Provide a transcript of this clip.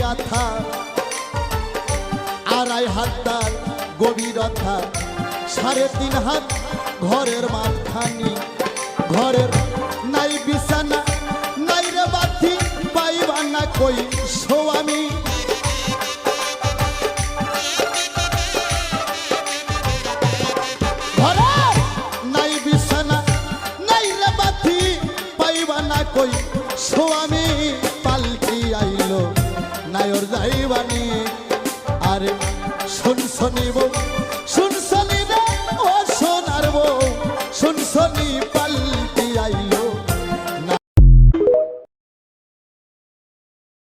গাথা আড়াই হাত তার গভীরতা 3.5 হাত ঘরের মাঝখানি ঘরের নাই বিছানা নাই রে বাতি পাইবা না কই স্বামী ঘরের নাই বিছানা নাই রে বাতি পাইবা না কই স্বামী পালকি আইলো নায়র যাইবানি আরে শোন শনিব